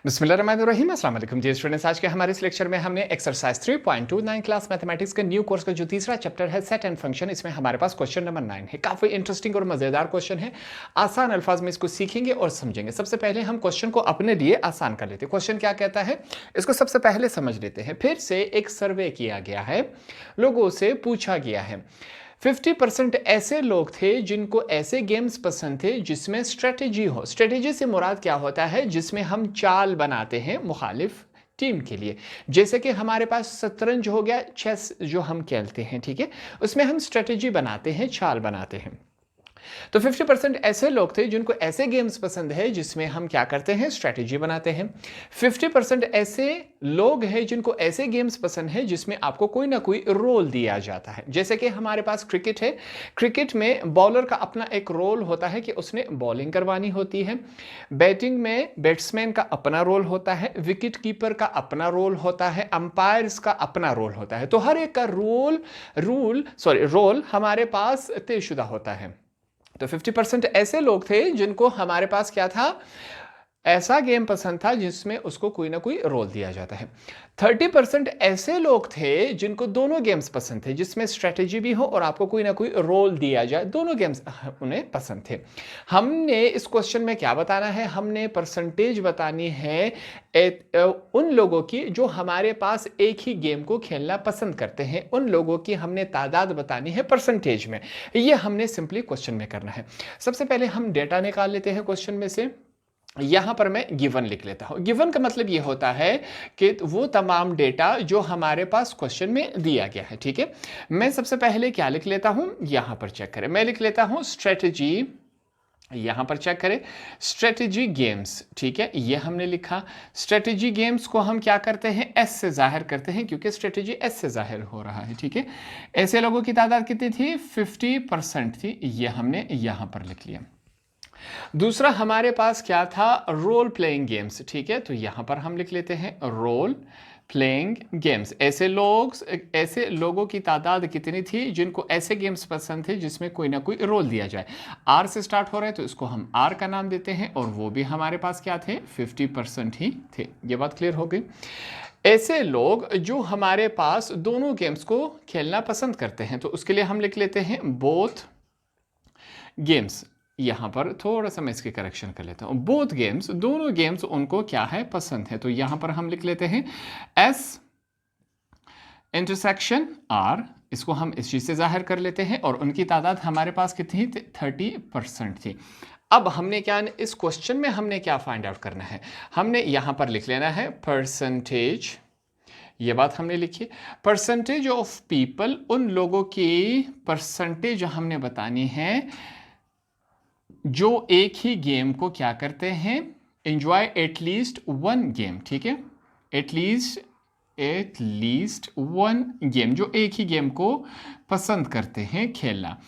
बिस्मिल्लाहिर्रहमानिर्रहीम। अस्सलाम वालेकुम डियर स्टूडेंट्स। आज के हमारे इस लेक्चर में हमने एक्सरसाइज 3.29 क्लास मैथमेटिक्स का न्यू कोर्स का जो तीसरा चैप्टर है सेट एंड फंक्शन, इसमें हमारे पास क्वेश्चन नंबर 9 है। काफी इंटरेस्टिंग और मजेदार क्वेश्चन है। आसान अल्फाज में इसको सीखेंगे और समझेंगे। सबसे पहले हम क्वेश्चन को अपने लिए आसान कर लेते हैं। क्वेश्चन क्या कहता है इसको सबसे पहले समझ लेते हैं। फिर से एक सर्वे किया गया है, लोगों से पूछा गया है 50% ऐसे लोग थे जिनको ऐसे गेम्स पसंद थे जिसमें स्ट्रेटेजी हो। स्ट्रेटेजी से मुराद क्या होता है? जिसमें हम चाल बनाते हैं मुखालिफ टीम के लिए। जैसे कि हमारे पास शतरंज हो गया, चेस जो हम खेलते हैं, ठीक है, उसमें हम स्ट्रेटेजी बनाते हैं, चाल बनाते हैं। तो 50% ऐसे लोग थे जिनको ऐसे गेम्स पसंद है जिसमें हम क्या करते हैं, स्ट्रेटेजी बनाते हैं। 50% ऐसे लोग हैं जिनको ऐसे गेम्स पसंद है जिसमें आपको कोई ना कोई रोल दिया जाता है। जैसे कि हमारे पास क्रिकेट है, क्रिकेट में बॉलर का अपना एक रोल होता है कि उसने बॉलिंग करवानी होती है। बैटिंग में बैट्समैन का अपना रोल होता है, विकेट कीपर का अपना रोल होता है, अंपायर्स का अपना रोल होता है। तो हर एक का रोल हमारे पास तयशुदा होता है। तो 50% ऐसे लोग थे जिनको हमारे पास क्या था, ऐसा गेम पसंद था जिसमें उसको कोई ना कोई रोल दिया जाता है। 30% ऐसे लोग थे जिनको दोनों गेम्स पसंद थे, जिसमें स्ट्रेटेजी भी हो और आपको कोई ना कोई रोल दिया जाए। दोनों गेम्स उन्हें पसंद थे। हमने इस क्वेश्चन में क्या बताना है, हमने परसेंटेज बतानी है उन लोगों की जो हमारे पास एक ही गेम को खेलना पसंद करते हैं। उन लोगों की हमने तादाद बतानी है परसेंटेज में। ये हमने सिंपली क्वेश्चन में करना है। सबसे पहले हम डेटा निकाल लेते हैं क्वेश्चन में से। यहां पर मैं गिवन लिख लेता हूं। गिवन का मतलब यह होता है कि वो तमाम डेटा जो हमारे पास क्वेश्चन में दिया गया है, ठीक है। मैं सबसे पहले क्या लिख लेता हूं, यहां पर चेक करें, मैं लिख लेता हूं स्ट्रेटेजी, यहां पर चेक करें स्ट्रेटेजी गेम्स, ठीक है, ये हमने लिखा। स्ट्रेटेजी गेम्स को हम क्या करते हैं, एस से जाहिर करते हैं क्योंकि स्ट्रेटेजी एस से जाहिर हो रहा है, ठीक है। ऐसे लोगों की तादाद कितनी थी, 50% थी, ये हमने यहां पर लिख लिया। दूसरा हमारे पास क्या था, रोल प्लेइंग गेम्स, ठीक है, तो यहां पर हम लिख लेते हैं रोल प्लेइंग गेम्स। ऐसे लोगों की तादाद कितनी थी जिनको ऐसे गेम्स पसंद थे जिसमें कोई ना कोई रोल दिया जाए। आर से स्टार्ट हो रहे हैं तो इसको हम आर का नाम देते हैं, और वो भी हमारे पास क्या थे, 50% ही थे। ये बात क्लियर हो गई। ऐसे लोग जो हमारे पास दोनों गेम्स को खेलना पसंद करते हैं, तो उसके लिए हम लिख लेते हैं बोथ गेम्स। यहां पर थोड़ा सा मैं इसके करेक्शन कर लेता हूं, बोथ गेम्स, दोनों गेम्स उनको क्या है, पसंद है। तो यहां पर हम लिख लेते हैं एस इंटरसेक्शन आर, इसको हम इस चीज से जाहिर कर लेते हैं, और उनकी तादाद हमारे पास कितनी थी, 30% थी। अब हमने क्या, इस क्वेश्चन में हमने क्या फाइंड आउट करना है, हमने यहां पर लिख लेना है परसेंटेज, ये बात हमने लिखी। परसेंटेज ऑफ पीपल, उन लोगों की परसेंटेज हमने बतानी है जो एक ही गेम को क्या करते हैं, एंजॉय एटलीस्ट वन गेम, ठीक है, एटलीस्ट वन गेम, जो एक ही गेम को पसंद करते हैं खेलना,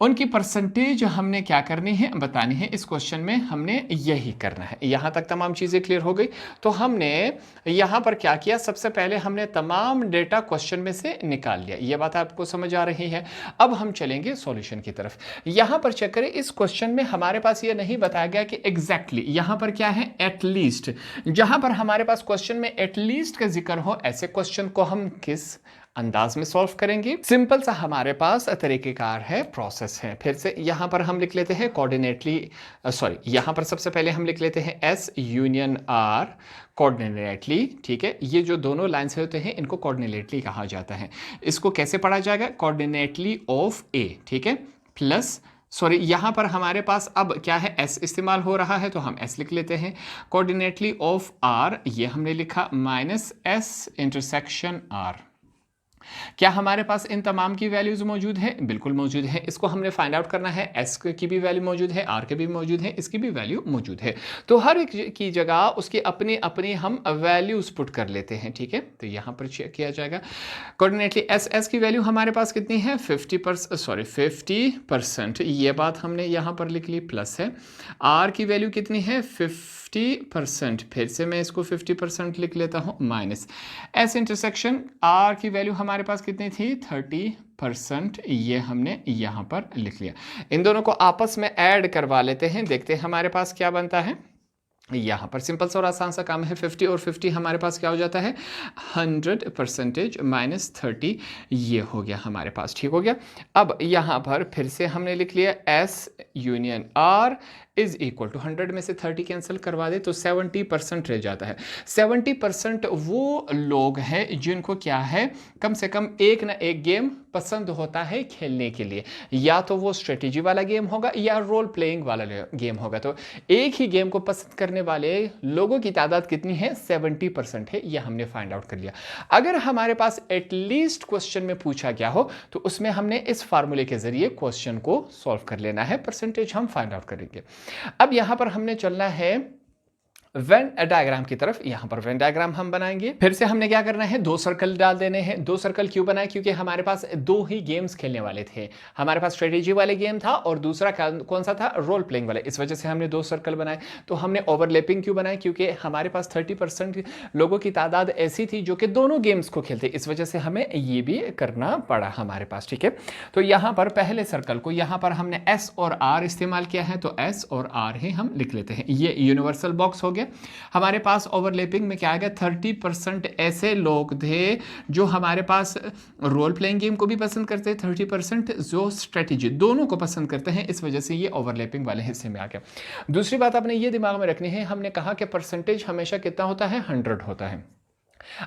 उनकी परसेंटेज हमने क्या करनी है, बतानी है। इस क्वेश्चन में हमने यही करना है। यहां तक तमाम चीजें क्लियर हो गई। तो हमने यहां पर क्या किया, सबसे पहले हमने तमाम डेटा क्वेश्चन में से निकाल लिया। यह बात आपको समझ आ रही है। अब हम चलेंगे सॉल्यूशन की तरफ। यहां पर चेक करें, इस क्वेश्चन में हमारे पास यह नहीं बताया गया कि एग्जैक्टली यहां पर क्या है, एटलीस्ट। जहां पर हमारे पास क्वेश्चन में एटलीस्ट का जिक्र हो, ऐसे क्वेश्चन को हम किस अंदाज में सॉल्व करेंगे। सिंपल सा हमारे पास तरीकेकार है, प्रोसेस है। फिर से यहां पर हम लिख लेते हैं कोऑर्डिनेटली, यहां पर सबसे पहले हम लिख लेते हैं एस यूनियन आर कोऑर्डिनेटली, ठीक है। ये जो दोनों लाइंस होते हैं इनको कोऑर्डिनेटली कहा जाता है। इसको कैसे पढ़ा जाएगा, कोऑर्डिनेटली ऑफ ए, ठीक है, प्लस यहां पर हमारे पास अब क्या है, एस इस्तेमाल हो रहा है तो हम एस लिख लेते हैं। कोऑर्डिनेटली ऑफ आर, ये हमने लिखा, माइनस एस इंटरसेक्शन आर। क्या हमारे पास इन तमाम की वैल्यूज मौजूद है, बिल्कुल मौजूद है। इसको हमने फाइंड आउट करना है, एस की भी वैल्यू मौजूद है, आर के भी मौजूद है, इसकी भी वैल्यू मौजूद है। तो हर एक की जगह उसकी अपनी अपनी हम वैल्यूज पुट कर लेते हैं, ठीक है। तो यहां पर चेक किया जाएगा कोऑर्डिनेटली एस की वैल्यू हमारे पास कितनी है, 50%, ये बात हमने यहां पर लिख ली, प्लस है। आर की वैल्यू कितनी है, 50%, फिर से मैं इसको 50% लिख लेता हूं, माइनस एस इंटरसेक्शन आर की वैल्यू हमारे पास कितनी थी, 30%, ये हमने यहां पर लिख लिया। इन दोनों को आपस में ऐड करवा लेते हैं, देखते हैं हमारे पास क्या बनता है। यहाँ पर सिंपल सा और आसान सा काम है, 50 और 50 हमारे पास क्या हो जाता है 100% माइनस 30, ये हो गया हमारे पास, ठीक हो गया। अब यहाँ पर फिर से हमने लिख लिया S union R is equal to 100 में से 30 कैंसिल करवा दे तो 70% रह जाता है। 70% वो लोग हैं जिनको क्या है कम से कम एक ना एक गेम पसंद होता है खेलने के लिए, या तो वो स्ट्रेटेजी वाला गेम होगा या रोल प्लेइंग वाला गेम होगा। तो एक ही गेम को पसंद करने वाले लोगों की तादाद कितनी है 70% है, यह हमने फाइंड आउट कर लिया। अगर हमारे पास एटलीस्ट क्वेश्चन में पूछा गया हो तो उसमें हमने इस फार्मूले के जरिए क्वेश्चन को सॉल्व कर लेना है, परसेंटेज हम फाइंड आउट करेंगे। अब यहां पर हमने चलना है वेन डायग्राम की तरफ। यहां पर वेन डायग्राम हम बनाएंगे। फिर से हमने क्या करना है, 2 सर्कल डाल देने हैं। 2 सर्कल क्यों बनाए, क्योंकि हमारे पास 2 ही गेम्स खेलने वाले थे। हमारे पास स्ट्रेटेजी वाले गेम था और दूसरा कौन सा था, रोल प्लेइंग वाला। इस वजह से हमने 2 सर्कल बनाए। तो हमने ओवरलैपिंग क्यों बनाए, क्योंकि हमारे पास 30% लोगों की तादाद ऐसी थी जो कि दोनों गेम्स को खेलते, इस वजह से हमें ये भी करना पड़ा हमारे पास, ठीक है। तो यहां पर पहले सर्कल को यहां पर हमने S और R इस्तेमाल किया है, तो S और R ही हम लिख लेते हैं। ये यूनिवर्सल बॉक्स हो गया। हमारे पास ओवरलैपिंग में क्या आ गया, 30% ऐसे लोग थे जो हमारे पास रोल प्लेइंग गेम को भी पसंद करते हैं, 30% जो स्ट्रेटेजी, दोनों को पसंद करते हैं, इस वजह से ये ओवरलैपिंग वाले हिस्से में आ गया। दूसरी बात आपने ये दिमाग में रखनी है, हमने कहा कि परसेंटेज हमेशा कितना होता है, 100 होता है।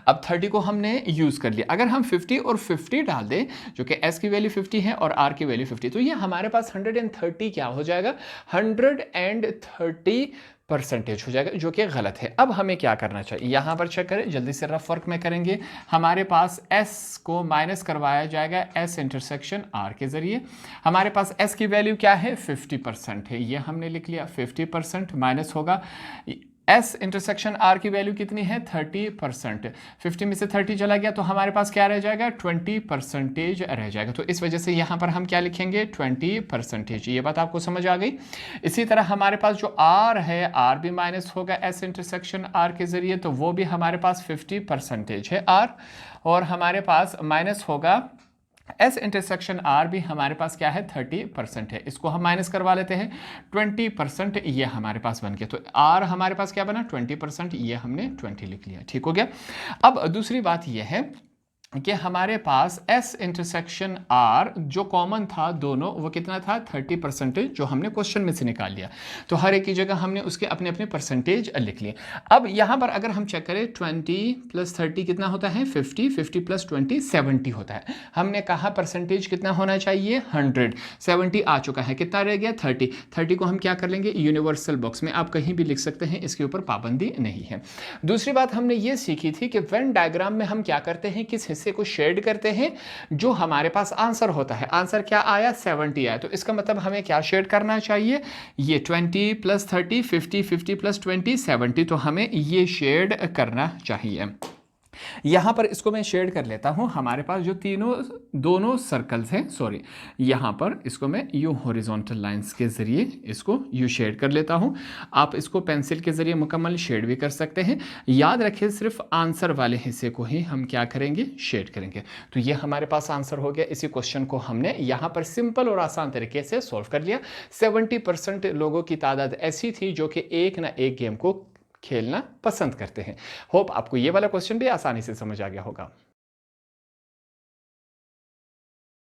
अब 30 को हमने यूज कर लिया। अगर हम 50 और 50 डाल दें, जो कि S की वैल्यू 50 है और R की वैल्यू 50, तो ये हमारे पास 130 क्या हो जाएगा, 130% हो जाएगा, जो कि गलत है। अब हमें क्या करना चाहिए, यहां पर चेक करें, जल्दी से रफ वर्क में करेंगे। हमारे पास S को माइनस करवाया जाएगा S इंटरसेक्शन R के जरिए। हमारे पास S की वैल्यू क्या है, 50% है, ये हमने लिख लिया। 50% माइनस होगा S इंटरसेक्शन R की वैल्यू कितनी है, 30%। 50 में से 30 चला गया तो हमारे पास क्या रह जाएगा, 20% रह जाएगा। तो इस वजह से यहाँ पर हम क्या लिखेंगे, 20%। ये बात आपको समझ आ गई। इसी तरह हमारे पास जो R है, R भी माइनस होगा S इंटरसेक्शन R के जरिए, तो वो भी हमारे पास 50% है R, और हमारे पास माइनस होगा S इंटरसेक्शन R भी हमारे पास क्या है, 30% है। इसको हम माइनस करवा लेते हैं, 20% ये हमारे पास बन गया। तो R हमारे पास क्या बना, 20%, ये हमने 20 लिख लिया, ठीक हो गया। अब दूसरी बात ये है कि हमारे पास S इंटरसेक्शन R जो कॉमन था दोनों, वो कितना था, 30%, जो हमने क्वेश्चन में से निकाल लिया। तो हर एक की जगह हमने उसके अपने अपने परसेंटेज लिख लिए। अब यहाँ पर अगर हम चेक करें, 20 + 30 कितना होता है, 50, 50 + 20 70 होता है। हमने कहा परसेंटेज कितना होना चाहिए, 100, 70 आ चुका है, कितना रह गया, 30। 30 को हम क्या कर लेंगे, यूनिवर्सल बॉक्स में आप कहीं भी लिख सकते हैं, इसके ऊपर पाबंदी नहीं है। दूसरी बात हमने ये सीखी थी कि वेन डायग्राम में हम क्या करते हैं, किस हिस्से को शेड करते हैं, जो हमारे पास आंसर होता है। आंसर क्या आया, 70 आया, तो इसका मतलब हमें क्या शेड करना चाहिए, ये 20 + 30, 50, 50 + 20, 70, तो हमें ये शेड करना चाहिए। यहां पर इसको मैं शेड कर लेता हूं। हमारे पास जो दोनों सर्कल्स हैं, सॉरी, यहां पर इसको मैं यूं हॉरिजॉन्टल लाइंस के जरिए इसको यूं शेड कर लेता हूं। आप इसको पेंसिल के जरिए मुकम्मल शेड भी कर सकते हैं। याद रखें, सिर्फ आंसर वाले हिस्से को ही हम क्या करेंगे, शेड करेंगे। तो ये हमारे पास आंसर हो गया। इसी क्वेश्चन को हमने यहां पर सिंपल और आसान तरीके से सॉल्व कर लिया। 70% लोगों की तादाद ऐसी थी जो कि एक ना एक गेम को खेलना पसंद करते हैं। होप आपको ये वाला क्वेश्चन भी आसानी से समझ आ गया होगा।